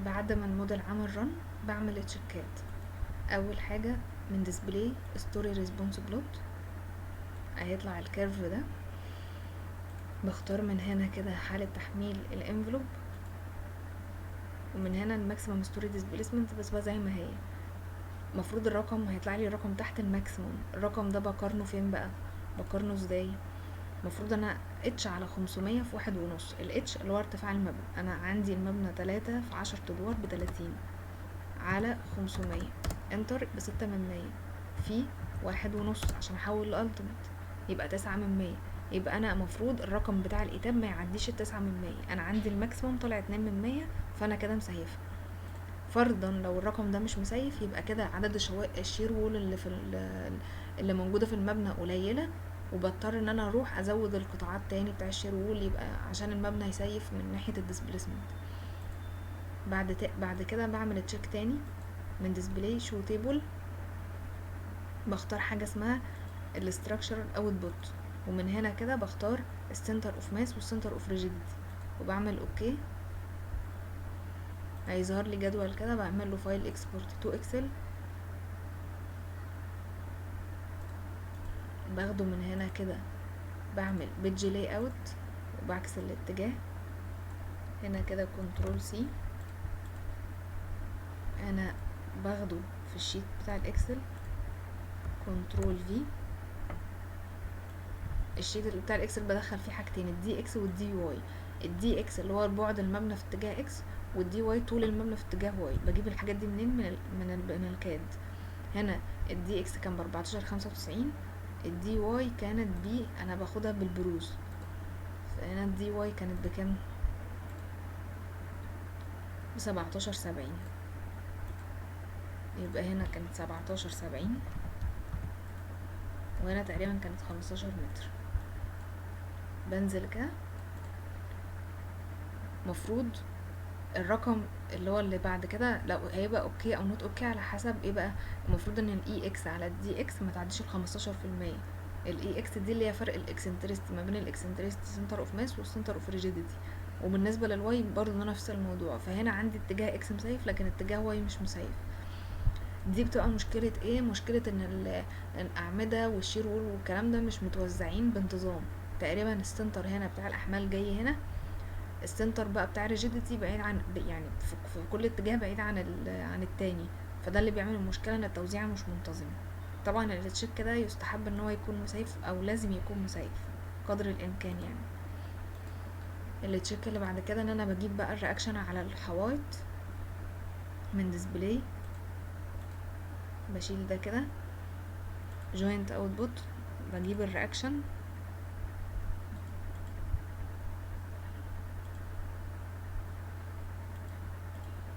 بعد ما الموديل عمل رن بعمل تشيكات. اول حاجة من ديسبلاي ستوري ريسبونس بلوت هيطلع الكيرف ده، بختار من هنا كده حالة تحميل الانفلوب، ومن هنا الماكسيمم ستوري ديسبيسمنت بسيبها زي ما هي. مفروض الرقم هيطلع لي الرقم تحت الماكسيموم، الرقم ده بقارنه فين بقى؟ بقارنه ازاي؟ مفروض انا اتش على 500 في 1.5. الاتش اللي هو ارتفاع المبنى، انا عندي المبنى 3 في 10 ادوار ب30 على 500 انتر ب6 من 100 في 1.5 عشان احول لالتيميت يبقى 9 من 100. يبقى انا مفروض الرقم بتاع الايتاب ما يعديش ال9 من 100. انا عندي الماكسيموم طلع 2 من 100، فانا كده مسيفه. فرضا لو الرقم ده مش مسيف، يبقى كده عدد الشير وول اللي موجوده في المبنى قليله، وبضطر ان انا اروح ازود القطاعات تاني بتاع الشير وول، يبقى عشان المبنى يسيف من ناحيه الديسبليسمنت. بعد كده بعمل تشيك تاني من ديسبلاي شو تيبل، بختار حاجه اسمها الاستراكشر اوتبوت، ومن هنا كده بختار السنتر اوف ماس والسنتر اوف ريجيديتي، وبعمل اوكي. هيظهر لي جدول كده، بعمل له فايل اكسبورت تو اكسل، باخده من هنا كده، بعمل بيدج لاي اوت وبعكس الاتجاه. هنا كده كنترول سي، انا باخده في الشيت بتاع الاكسل كنترول في. الشيت اللي بتاع الاكسل بدخل فيه حاجتين، الدي اكس والدي واي. الدي اكس اللي هو بعد المبنى في اتجاه اكس، والدي واي طول المبنى في اتجاه واي. بجيب الحاجات دي منين؟ من الكاد. هنا الدي اكس كان ب14.95، الدي واي كانت انا باخدها بالبروز، فهنا الدي واي كانت بكام؟ ب17.70. يبقى هنا كانت 17.70، وهنا تقريبا كانت 15 متر. بنزل كده، مفروض الرقم اللي هو اللي بعد كده لو هيبقى اوكي او نوت اوكي على حسب ايه بقى. المفروض ان الاي اكس على الدي اكس ما تعديش ال15%. الاي اكس دي اللي هي فرق الاكسنتريستي ما بين الاكسنتريستي سنتر اوف ماس والسنتر اوف ريجيديتي. وبالنسبه للواي برضو نفس الموضوع، فهنا عندي اتجاه اكس مسيف لكن اتجاه واي مش مسيف. دي بتبقى مشكلة ايه؟ مشكلة ان الاعمدة والشير وول والكلام ده مش متوزعين بانتظام. تقريبا السنتر هنا بتاع الاحمال جاي هنا، السنتر بقى بتاع الريجيديتي بعيد عن، يعني في كل اتجاه بعيد عن التاني. فده اللي بيعمل المشكلة ان التوزيع مش منتظم. طبعا التشيك كده يستحب ان هو يكون مسيف، او لازم يكون مسيف قدر الامكان يعني. التشيك اللي بعد كده ان انا بجيب بقى الرياكشن على الحوايط من ديسبلاي، بشيل ده كده جوينت اوتبوت، بجيب الرياكشن،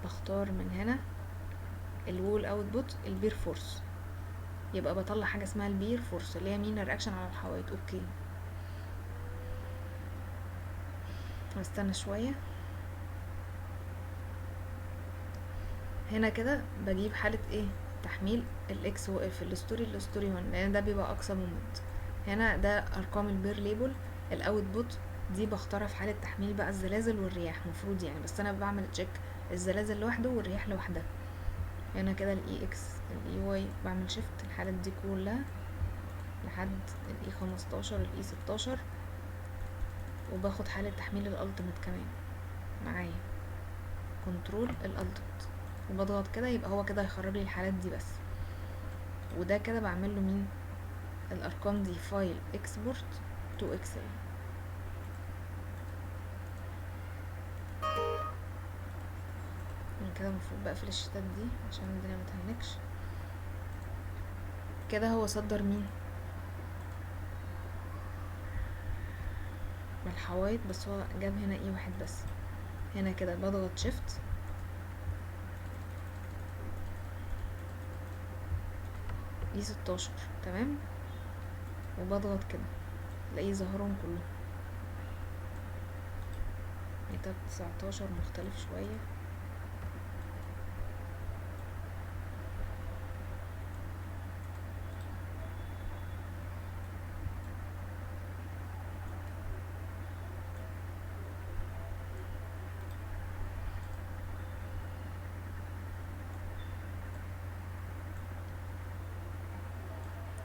بختار من هنا الوول اوتبوت البير فورس، يبقى بطلع حاجه اسمها البير فورس اللي هي مين؟ الرياكشن على الحوايط. اوكي، هستنى شويه. هنا كده بجيب حاله ايه؟ تحميل الاكس في الستوري 1، لان ده بيبقى اقصى مومنت. هنا ده ارقام البير ليبل. الاوتبوت دي بختارها في حاله تحميل بقى الزلازل والرياح مفروض يعني، بس انا بعمل تشيك الزلازل لوحده والرياح لوحدها. هنا كده الاي اكس الاي واي، بعمل شيفت الحالات دي كلها لحد الاي 15 الاي 16، وباخد حالة تحميل الالتيميت كمان معايا كنترول الالتيميت، وبضغط كده، يبقى هو كده هيخرج لي الحالات دي بس. وده كده بعمل له مين؟ الارقام دي فايل اكسبورت تو اكسل. من كده المفروض بقفل الشتات دي عشان الدنيا متهنكش كده. هو صدر مين؟ الحوايط بس، هو جاب هنا ايه واحد بس. هنا كده بضغط شيفت، اي 16 تمام، وبضغط كده تلاقيه ظهرهم كلهم. ايتاب 19 مختلف شوية.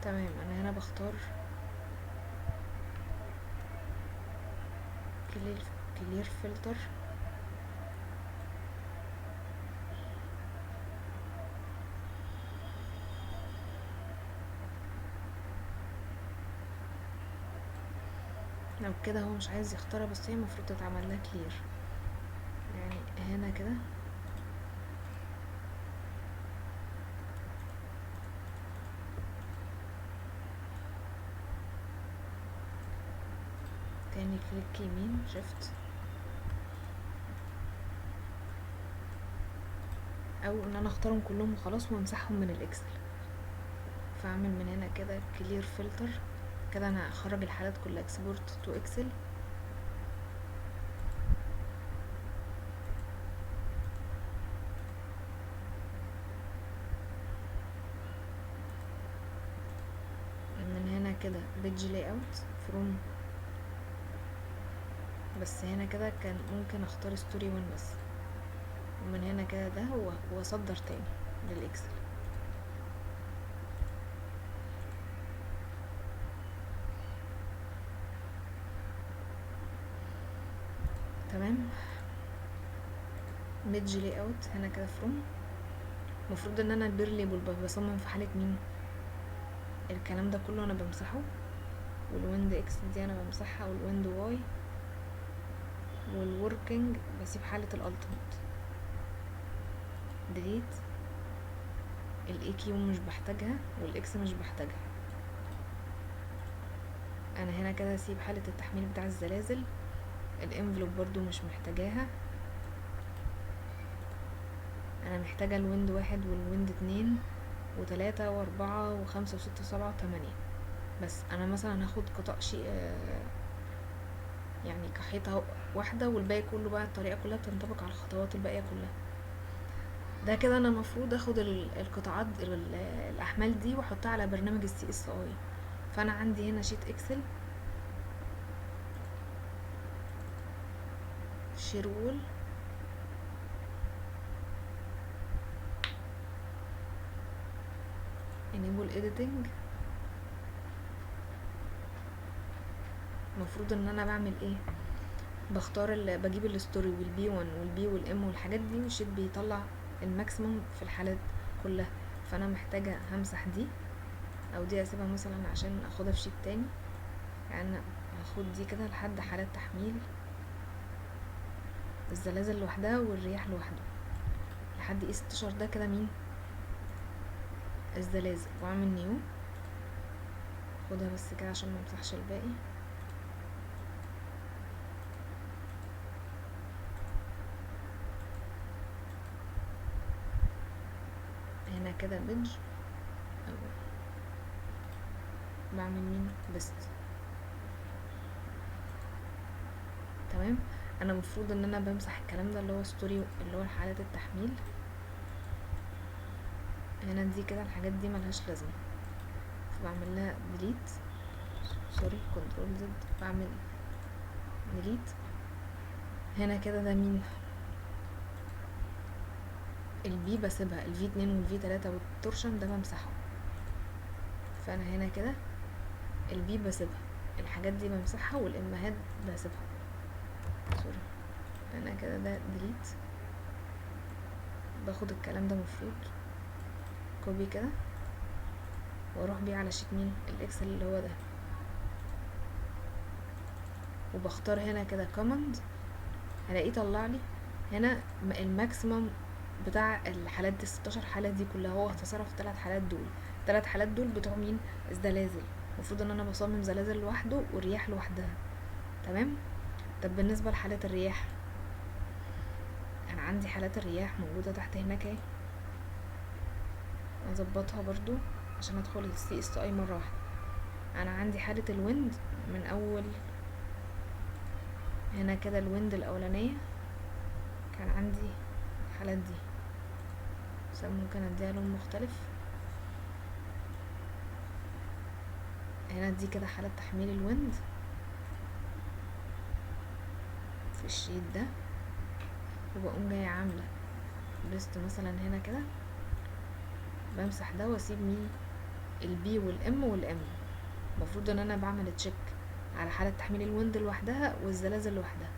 تمام. انا هنا بختار كلير كلير فلتر. لو كده هو مش عايز يختارها، بس هي المفروض تتعمل لها كلير. يعني هنا كده تاني كليك يمين شيفت، او ان انا اختارهم كلهم وخلاص وامسحهم من الاكسل. فاعمل من هنا كده كلير فلتر كده، انا هخرج الحالات كلها اكسبورت تو اكسل. من هنا كده بيج لاي اوت فروم، بس هنا كده كان ممكن اختار ستوري 1 بس. ومن هنا كده ده واصدر تاني للاكسل. تمام. بيج لاي اوت هنا كده فروم، المفروض ان انا البير ليبل بصمم في حالة مين؟ الكلام ده كله انا بمسحه، والويند اكس دي انا بمسحها، والويند واي، والوركينج بسيب حالة الالتيميت. ديليت الاي كيو مش بحتاجها، والاكس مش بحتاجها. انا هنا كده هسيب حالة التحميل بتاع الزلازل. الانفلوب برضو مش محتاجاها، انا محتاجة الويند 1 والويند 2 و3 و4 و5 و6 و7 و8 بس. انا مثلا هاخد قطاع شيء يعني كحيطة واحدة، والباقي كله بقى الطريقة كلها بتنطبق على الخطوات الباقية كلها. ده كده انا المفروض اخد القطاعات الاحمال دي واحطها على برنامج السي اس اي. فانا عندي هنا شيت اكسل، شير وول، enable editing. المفروض ان انا بعمل ايه؟ بختار بجيب الستوري والبي 1 والبي والام والحاجات دي، والشيت بيطلع الماكسيموم في الحالات كلها. فانا محتاجة همسح دي، او دي اسيبها مثلا عشان اخدها في شيت تاني. يعني هاخد دي كده لحد حالات تحميل الزلازل لوحدها والرياح لوحده لحد ايه 16. ده كده مين؟ الزلازل. واعمل نيو، خدها بس كده عشان ما امسحش الباقي. هنا كده بيج، بعمل مين؟ بست. تمام. انا المفروض ان انا بمسح الكلام ده اللي هو ستوري، اللي هو حالات التحميل. هنا دي كده الحاجات دي ملهاش لازمه، فبعمل لها ديليت. سوري، كنترول زد، بعمل ديليت. هنا كده ده مين؟ البي بسيبها، الفي 2 والفي 3 والتورشن ده بمسحه. فانا هنا كده البي بسيبها، الحاجات دي بمسحها، والامهات بسيبها. سوري. انا كده ده ديليت. باخد الكلام ده مفروض كوبي كده واروح بيه على شيت مين؟ الاكسل اللي هو ده. وبختار هنا كده كوماند، هلاقيه طلع لي هنا الماكسيمم بتاع الحالات دي. 16 حالة دي كلها هو اختصرها في 3 حالات دول. 3 حالات دول بتوع مين؟ الزلازل. المفروض ان انا بصمم زلازل لوحده والرياح لوحدها. تمام. طب بالنسبة لحالات الرياح، انا عندي حالات الرياح موجودة تحت هناك اهي، اظبطها برضو عشان ادخل السي اس اي مرة واحدة. انا عندي حالة الويند من اول هنا كده، الويند الاولانية كان عندي الحالات دي، بس ممكن اديها لون مختلف. هنا دي كده حالة تحميل الويند في الشيت ده، وبقوم جاية عاملة ليست مثلا هنا كده، بمسح ده واسيب مين؟ البي والام والام. المفروض ان انا بعمل تشيك على حالة تحميل الويند لوحدها والزلازل لوحدها.